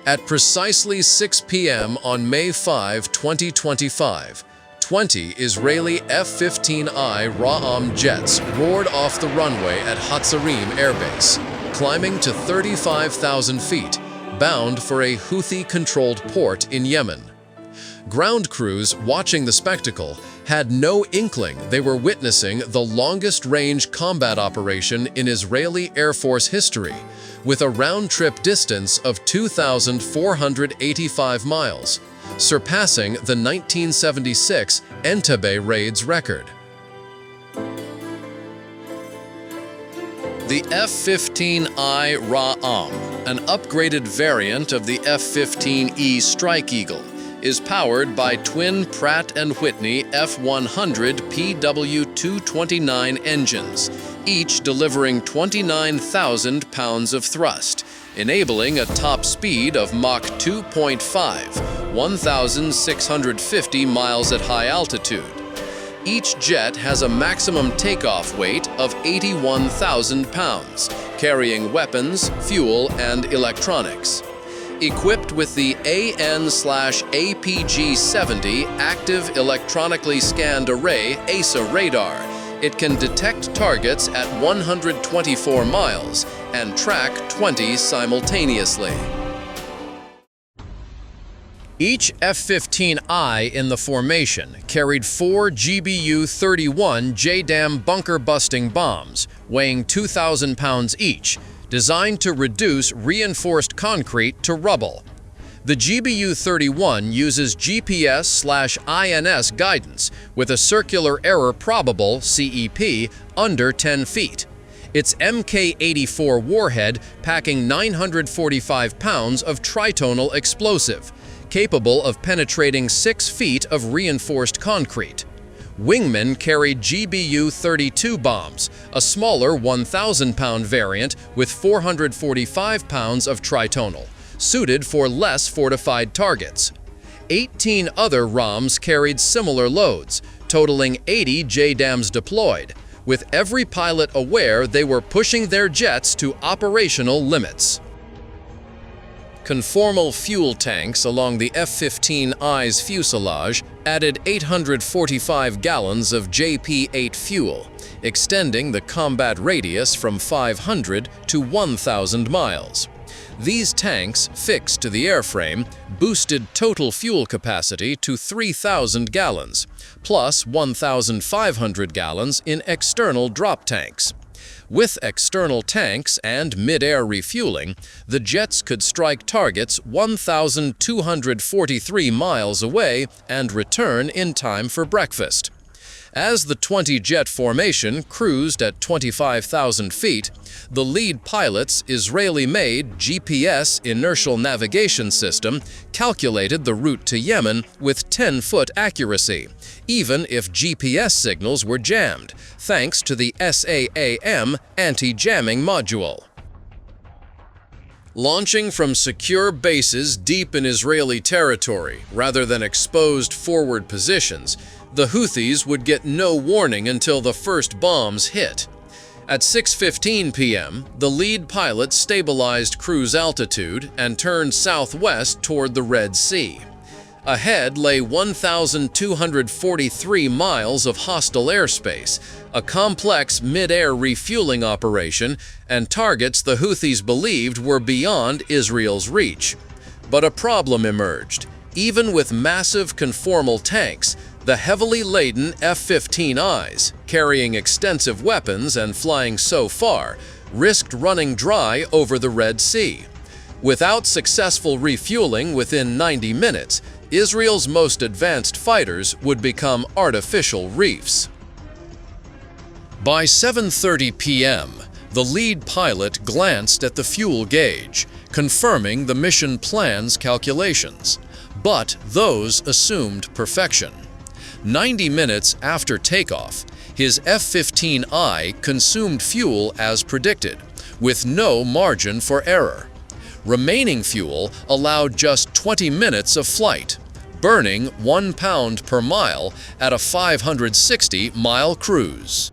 At precisely 6 p.m. on May 5, 2025, 20 Israeli F-15I Ra'am jets roared off the runway at Hatzarim Air Base, climbing to 35,000 feet, bound for a Houthi-controlled port in Yemen. Ground crews watching the spectacle had no inkling they were witnessing the longest-range combat operation in Israeli Air Force history, with a round-trip distance of 2,485 miles, surpassing the 1976 Entebbe raids record. The F-15I Ra'am, an upgraded variant of the F-15E Strike Eagle, is powered by twin Pratt & Whitney F-100 PW229 engines, each delivering 29,000 pounds of thrust, enabling a top speed of Mach 2.5, 1,650 miles at high altitude. Each jet has a maximum takeoff weight of 81,000 pounds, carrying weapons, fuel, and electronics. Equipped with the AN/APG-70 Active Electronically Scanned Array ASA radar, it can detect targets at 124 miles and track 20 simultaneously. Each F-15I in the formation carried 4 GBU-31 JDAM bunker-busting bombs, weighing 2,000 pounds each, designed to reduce reinforced concrete to rubble. The GBU-31 uses GPS/INS guidance with a circular error probable (CEP) under 10 feet. Its Mk-84 warhead packing 945 pounds of tritonal explosive, capable of penetrating 6 feet of reinforced concrete. Wingmen carried GBU-32 bombs, a smaller 1,000-pound variant with 445 pounds of tritonal, suited for less fortified targets. 18 other RAMs carried similar loads, totaling 80 JDAMs deployed, with every pilot aware they were pushing their jets to operational limits. Conformal fuel tanks along the F-15I's fuselage added 845 gallons of JP-8 fuel, extending the combat radius from 500 to 1,000 miles. These tanks, fixed to the airframe, boosted total fuel capacity to 3,000 gallons, plus 1,500 gallons in external drop tanks. With external tanks and mid-air refueling, the jets could strike targets 1,243 miles away and return in time for breakfast. As the 20-jet formation cruised at 25,000 feet, the lead pilot's Israeli-made GPS inertial navigation system calculated the route to Yemen with 10-foot accuracy, even if GPS signals were jammed, thanks to the SAAM anti-jamming module. Launching from secure bases deep in Israeli territory rather than exposed forward positions, the Houthis would get no warning until the first bombs hit. At 6:15 p.m., the lead pilot stabilized cruise altitude and turned southwest toward the Red Sea. Ahead lay 1,243 miles of hostile airspace, a complex mid-air refueling operation, and targets the Houthis believed were beyond Israel's reach. But a problem emerged. Even with massive conformal tanks, the heavily laden F-15Is, carrying extensive weapons and flying so far, risked running dry over the Red Sea. Without successful refueling within 90 minutes, Israel's most advanced fighters would become artificial reefs. By 7:30 p.m., the lead pilot glanced at the fuel gauge, confirming the mission plan's calculations. But those assumed perfection. 90 minutes after takeoff, his F-15I consumed fuel as predicted, with no margin for error. Remaining fuel allowed just 20 minutes of flight, burning 1 pound per mile at a 560-mile cruise.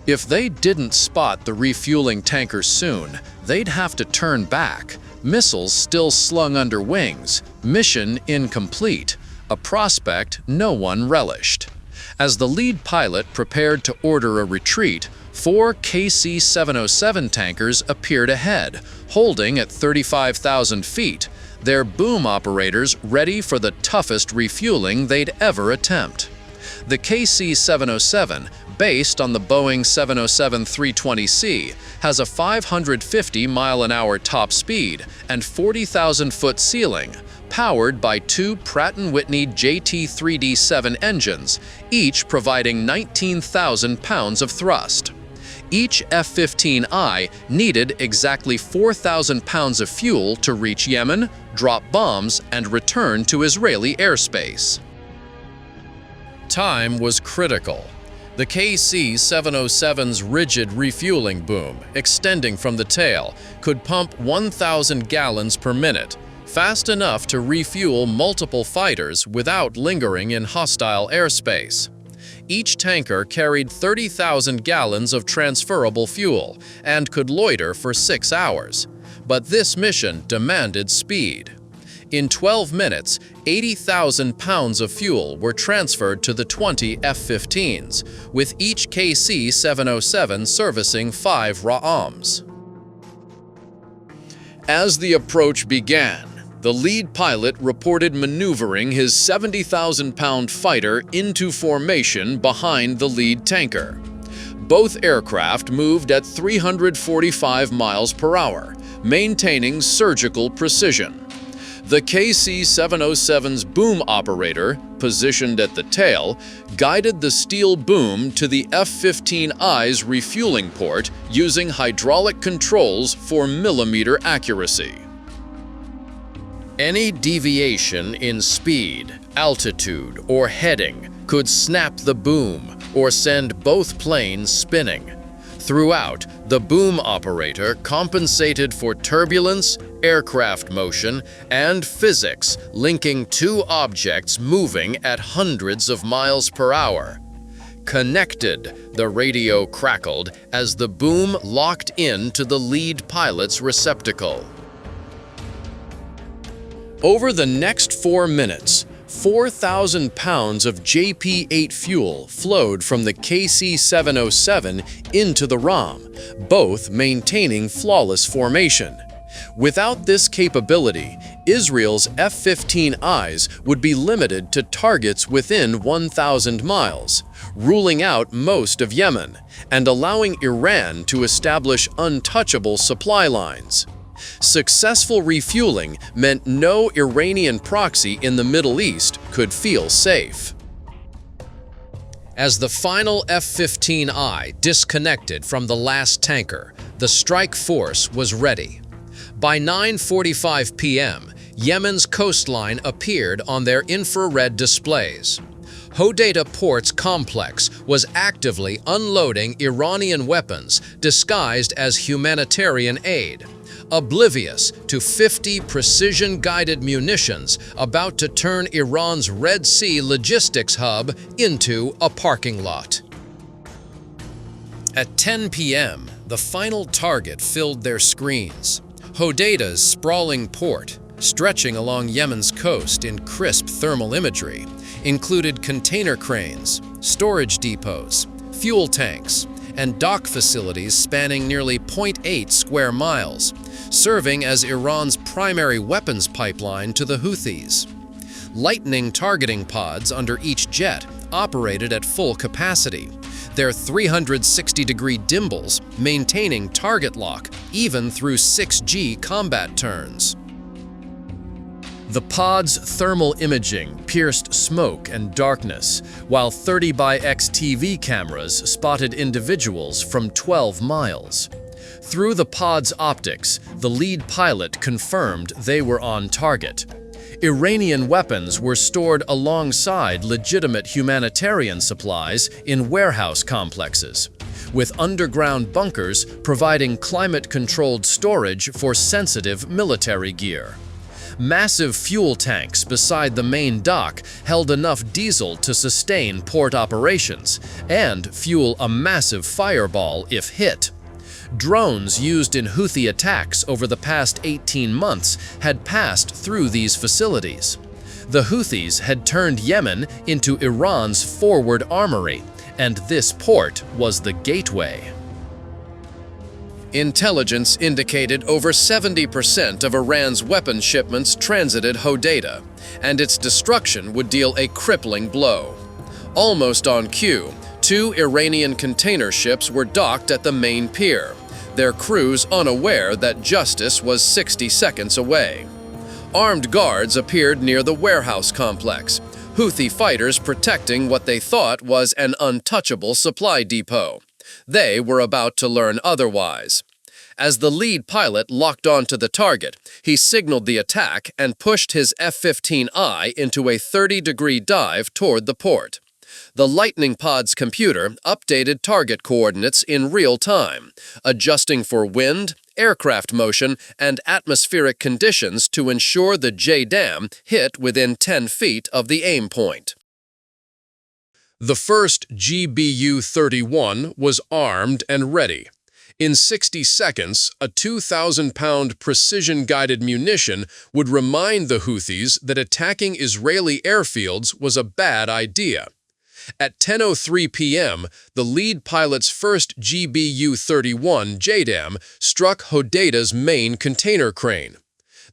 If they didn't spot the refueling tanker soon, they'd have to turn back, missiles still slung under wings, mission incomplete, a prospect no one relished. As the lead pilot prepared to order a retreat, 4 KC-707 tankers appeared ahead, holding at 35,000 feet, their boom operators ready for the toughest refueling they'd ever attempt. The KC-707, based on the Boeing 707-320C, has a 550-mile-an-hour top speed and 40,000-foot ceiling, powered by 2 Pratt & Whitney JT3D7 engines, each providing 19,000 pounds of thrust. Each F-15I needed exactly 4,000 pounds of fuel to reach Yemen, drop bombs, and return to Israeli airspace. Time was critical. The KC-707's rigid refueling boom, extending from the tail, could pump 1,000 gallons per minute, fast enough to refuel multiple fighters without lingering in hostile airspace. Each tanker carried 30,000 gallons of transferable fuel and could loiter for 6 hours. But this mission demanded speed. In 12 minutes, 80,000 pounds of fuel were transferred to the 20 F-15s, with each KC-707 servicing 5 RAAMs. As the approach began, the lead pilot reported maneuvering his 70,000-pound fighter into formation behind the lead tanker. Both aircraft moved at 345 miles per hour, maintaining surgical precision. The KC-707's boom operator, positioned at the tail, guided the steel boom to the F-15I's refueling port using hydraulic controls for millimeter accuracy. Any deviation in speed, altitude, or heading could snap the boom or send both planes spinning. Throughout, the boom operator compensated for turbulence, aircraft motion, and physics linking 2 objects moving at hundreds of miles per hour. Connected, the radio crackled as the boom locked into the lead pilot's receptacle. Over the next 4 minutes, 4,000 pounds of JP-8 fuel flowed from the KC-707 into the RAAM, both maintaining flawless formation. Without this capability, Israel's F-15Is would be limited to targets within 1,000 miles, ruling out most of Yemen and allowing Iran to establish untouchable supply lines. Successful refueling meant no Iranian proxy in the Middle East could feel safe. As the final F-15I disconnected from the last tanker, the strike force was ready. By 9:45 p.m., Yemen's coastline appeared on their infrared displays. Hodeidah Port's complex was actively unloading Iranian weapons disguised as humanitarian aid, oblivious to 50 precision-guided munitions about to turn Iran's Red Sea logistics hub into a parking lot. At 10 p.m., the final target filled their screens. Hodeidah's sprawling port, stretching along Yemen's coast in crisp thermal imagery, included container cranes, storage depots, fuel tanks, and dock facilities spanning nearly 0.8 square miles, serving as Iran's primary weapons pipeline to the Houthis. Lightning targeting pods under each jet operated at full capacity, their 360-degree dimbles maintaining target lock even through 6G combat turns. The pod's thermal imaging pierced smoke and darkness, while 30x TV cameras spotted individuals from 12 miles. Through the pod's optics, the lead pilot confirmed they were on target. Iranian weapons were stored alongside legitimate humanitarian supplies in warehouse complexes, with underground bunkers providing climate-controlled storage for sensitive military gear. Massive fuel tanks beside the main dock held enough diesel to sustain port operations and fuel a massive fireball if hit. Drones used in Houthi attacks over the past 18 months had passed through these facilities. The Houthis had turned Yemen into Iran's forward armory, and this port was the gateway. Intelligence indicated over 70% of Iran's weapons shipments transited Hodeidah, and its destruction would deal a crippling blow. Almost on cue, 2 Iranian container ships were docked at the main pier, their crews unaware that justice was 60 seconds away. Armed guards appeared near the warehouse complex, Houthi fighters protecting what they thought was an untouchable supply depot. They were about to learn otherwise. As the lead pilot locked onto the target, he signaled the attack and pushed his F-15I into a 30-degree dive toward the port. The Lightning Pod's computer updated target coordinates in real time, adjusting for wind, aircraft motion, and atmospheric conditions to ensure the JDAM hit within 10 feet of the aim point. The first GBU-31 was armed and ready. In 60 seconds, a 2,000-pound precision-guided munition would remind the Houthis that attacking Israeli airfields was a bad idea. At 10:03 p.m., the lead pilot's first GBU-31 JDAM struck Hodeidah's main container crane.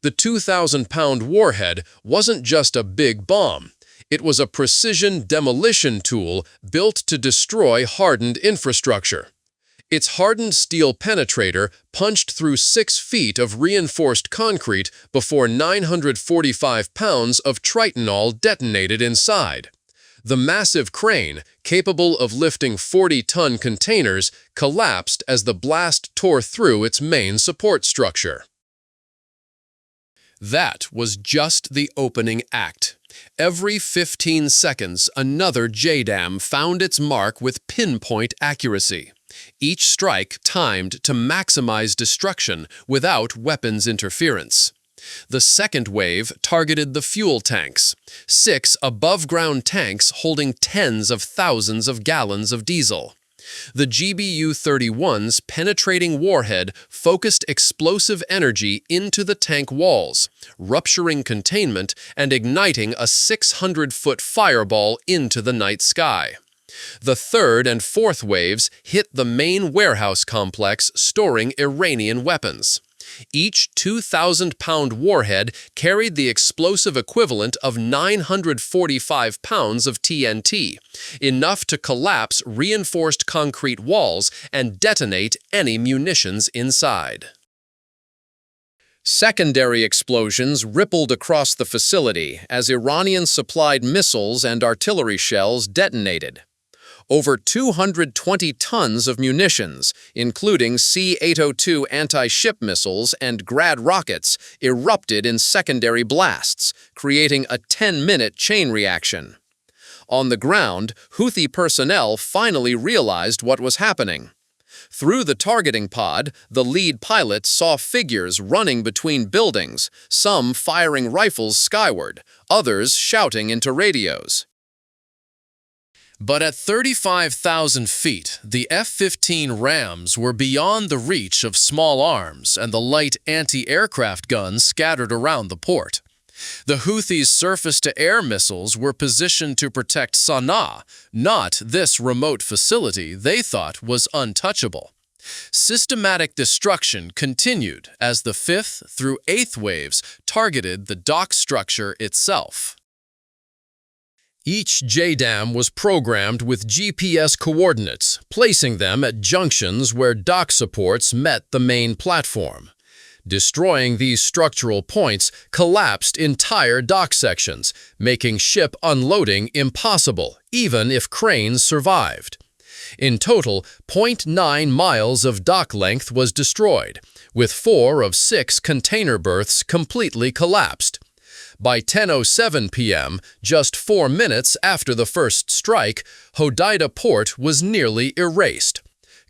The 2,000-pound warhead wasn't just a big bomb. It was a precision demolition tool built to destroy hardened infrastructure. Its hardened steel penetrator punched through 6 feet of reinforced concrete before 945 pounds of tritonol detonated inside. The massive crane, capable of lifting 40-ton containers, collapsed as the blast tore through its main support structure. That was just the opening act. Every 15 seconds, another JDAM found its mark with pinpoint accuracy. Each strike timed to maximize destruction without weapons interference. The second wave targeted the fuel tanks, 6 above-ground tanks holding tens of thousands of gallons of diesel. The GBU-31's penetrating warhead focused explosive energy into the tank walls, rupturing containment and igniting a 600-foot fireball into the night sky. The third and fourth waves hit the main warehouse complex storing Iranian weapons. Each 2,000-pound warhead carried the explosive equivalent of 945 pounds of TNT, enough to collapse reinforced concrete walls and detonate any munitions inside. Secondary explosions rippled across the facility as Iranian-supplied missiles and artillery shells detonated. Over 220 tons of munitions, including C-802 anti-ship missiles and Grad rockets, erupted in secondary blasts, creating a 10-minute chain reaction. On the ground, Houthi personnel finally realized what was happening. Through the targeting pod, the lead pilot saw figures running between buildings, some firing rifles skyward, others shouting into radios. But at 35,000 feet, the F-15 Rams were beyond the reach of small arms and the light anti-aircraft guns scattered around the port. The Houthis' surface-to-air missiles were positioned to protect Sana'a, not this remote facility they thought was untouchable. Systematic destruction continued as the 5th through 8th waves targeted the dock structure itself. Each JDAM was programmed with GPS coordinates, placing them at junctions where dock supports met the main platform. Destroying these structural points collapsed entire dock sections, making ship unloading impossible, even if cranes survived. In total, 0.9 miles of dock length was destroyed, with 4 of 6 container berths completely collapsed. By 10:07 p.m., just 4 minutes after the first strike, Hodeidah port was nearly erased.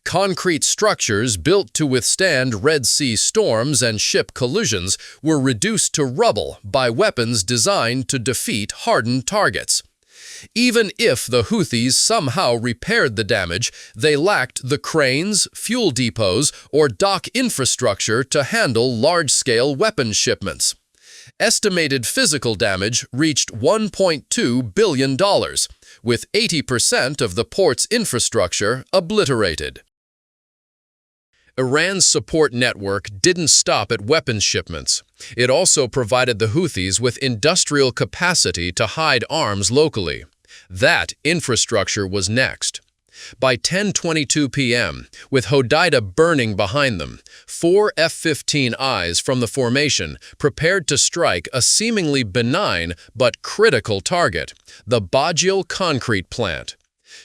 Concrete structures built to withstand Red Sea storms and ship collisions were reduced to rubble by weapons designed to defeat hardened targets. Even if the Houthis somehow repaired the damage, they lacked the cranes, fuel depots, or dock infrastructure to handle large-scale weapon shipments. Estimated physical damage reached $1.2 billion, with 80% of the port's infrastructure obliterated. Iran's support network didn't stop at weapons shipments. It also provided the Houthis with industrial capacity to hide arms locally. That infrastructure was next. By 10:22 p.m., with Hodeidah burning behind them, 4 F-15Is from the formation prepared to strike a seemingly benign but critical target, the Bajil concrete plant.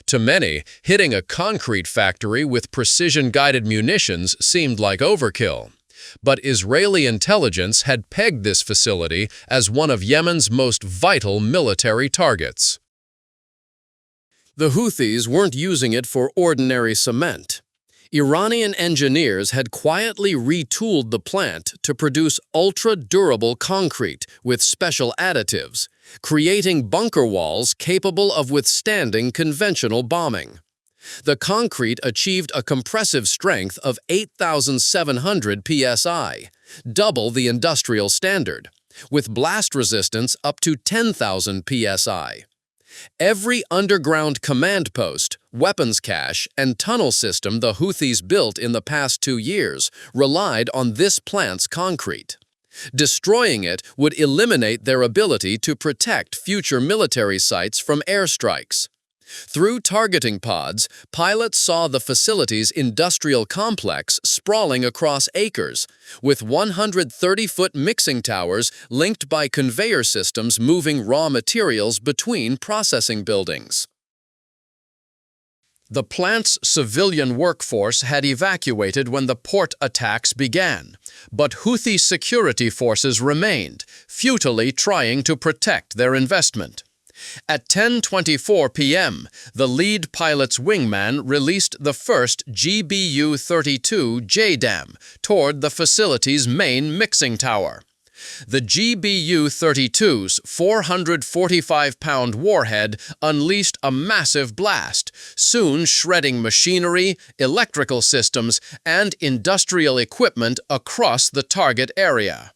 To many, hitting a concrete factory with precision-guided munitions seemed like overkill. But Israeli intelligence had pegged this facility as one of Yemen's most vital military targets. The Houthis weren't using it for ordinary cement. Iranian engineers had quietly retooled the plant to produce ultra-durable concrete with special additives, creating bunker walls capable of withstanding conventional bombing. The concrete achieved a compressive strength of 8,700 psi, double the industrial standard, with blast resistance up to 10,000 psi. Every underground command post, weapons cache, and tunnel system the Houthis built in the past 2 years relied on this plant's concrete. Destroying it would eliminate their ability to protect future military sites from airstrikes. Through targeting pods, pilots saw the facility's industrial complex sprawling across acres, with 130-foot mixing towers linked by conveyor systems moving raw materials between processing buildings. The plant's civilian workforce had evacuated when the port attacks began, but Houthi security forces remained, futilely trying to protect their investment. At 10:24 p.m., the lead pilot's wingman released the first GBU-32 JDAM toward the facility's main mixing tower. The GBU-32's 445-pound warhead unleashed a massive blast, soon shredding machinery, electrical systems, and industrial equipment across the target area.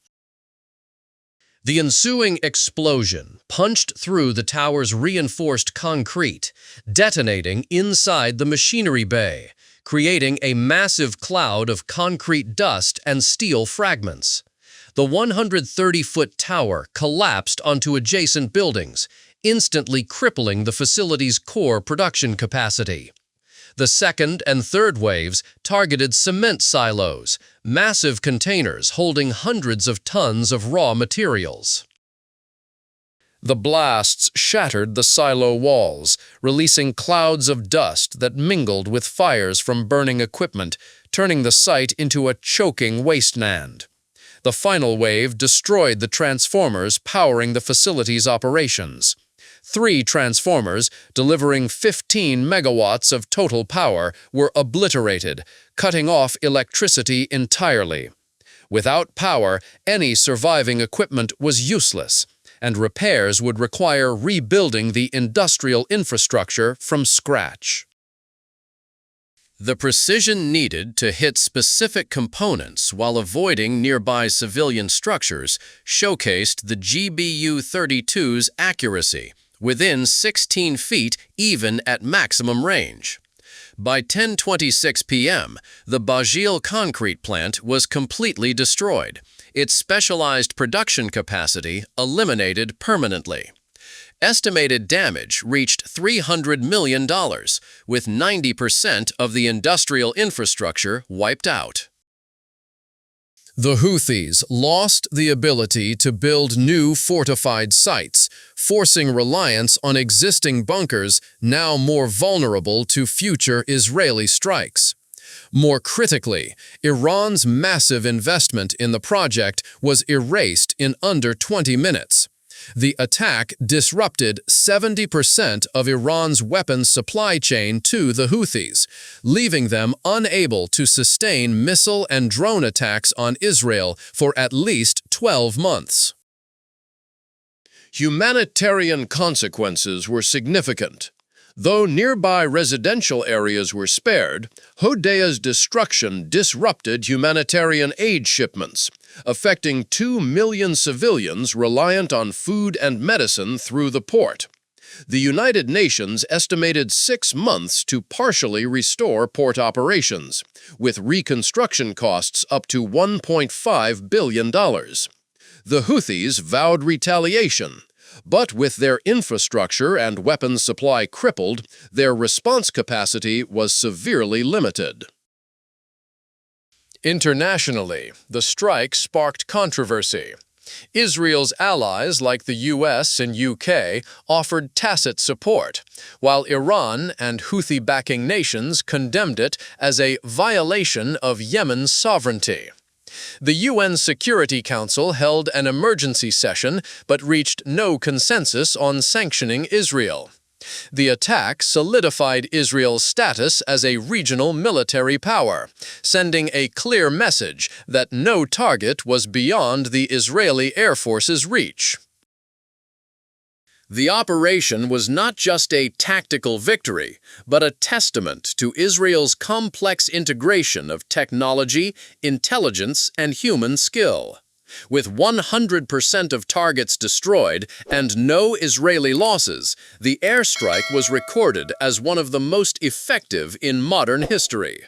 The ensuing explosion punched through the tower's reinforced concrete, detonating inside the machinery bay, creating a massive cloud of concrete dust and steel fragments. The 130-foot tower collapsed onto adjacent buildings, instantly crippling the facility's core production capacity. The second and third waves targeted cement silos, massive containers holding hundreds of tons of raw materials. The blasts shattered the silo walls, releasing clouds of dust that mingled with fires from burning equipment, turning the site into a choking wasteland. The final wave destroyed the transformers powering the facility's operations. 3 transformers, delivering 15 megawatts of total power, were obliterated, cutting off electricity entirely. Without power, any surviving equipment was useless, and repairs would require rebuilding the industrial infrastructure from scratch. The precision needed to hit specific components while avoiding nearby civilian structures showcased the GBU-32's accuracy, within 16 feet even at maximum range. By 10:26 p.m., the Bajil concrete plant was completely destroyed, its specialized production capacity eliminated permanently. Estimated damage reached $300 million, with 90% of the industrial infrastructure wiped out. The Houthis lost the ability to build new fortified sites, forcing reliance on existing bunkers now more vulnerable to future Israeli strikes. More critically, Iran's massive investment in the project was erased in under 20 minutes. The attack disrupted 70% of Iran's weapons supply chain to the Houthis, leaving them unable to sustain missile and drone attacks on Israel for at least 12 months. Humanitarian consequences were significant. Though nearby residential areas were spared, Houthis' destruction disrupted humanitarian aid shipments, affecting 2 million civilians reliant on food and medicine through the port. The United Nations estimated 6 months to partially restore port operations, with reconstruction costs up to $1.5 billion. The Houthis vowed retaliation, but with their infrastructure and weapons supply crippled, their response capacity was severely limited. Internationally, the strike sparked controversy. Israel's allies like the US and UK offered tacit support, while Iran and Houthi-backing nations condemned it as a violation of Yemen's sovereignty. The UN Security Council held an emergency session but reached no consensus on sanctioning Israel. The attack solidified Israel's status as a regional military power, sending a clear message that no target was beyond the Israeli Air Force's reach. The operation was not just a tactical victory, but a testament to Israel's complex integration of technology, intelligence, and human skill. With 100% of targets destroyed and no Israeli losses, the airstrike was recorded as one of the most effective in modern history.